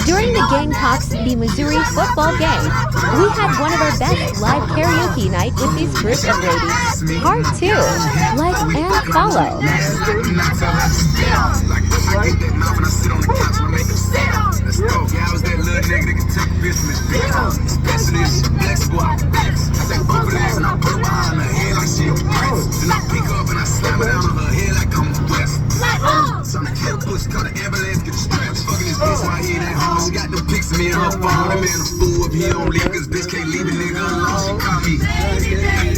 During the Gamecocks v Missouri football game, we had one of our best live karaoke night with these group of ladies. Part 2. Like and follow. She got the pics of me and her phone. That man a fool if he don't leave, cause bitch can't leave a nigga alone. She call me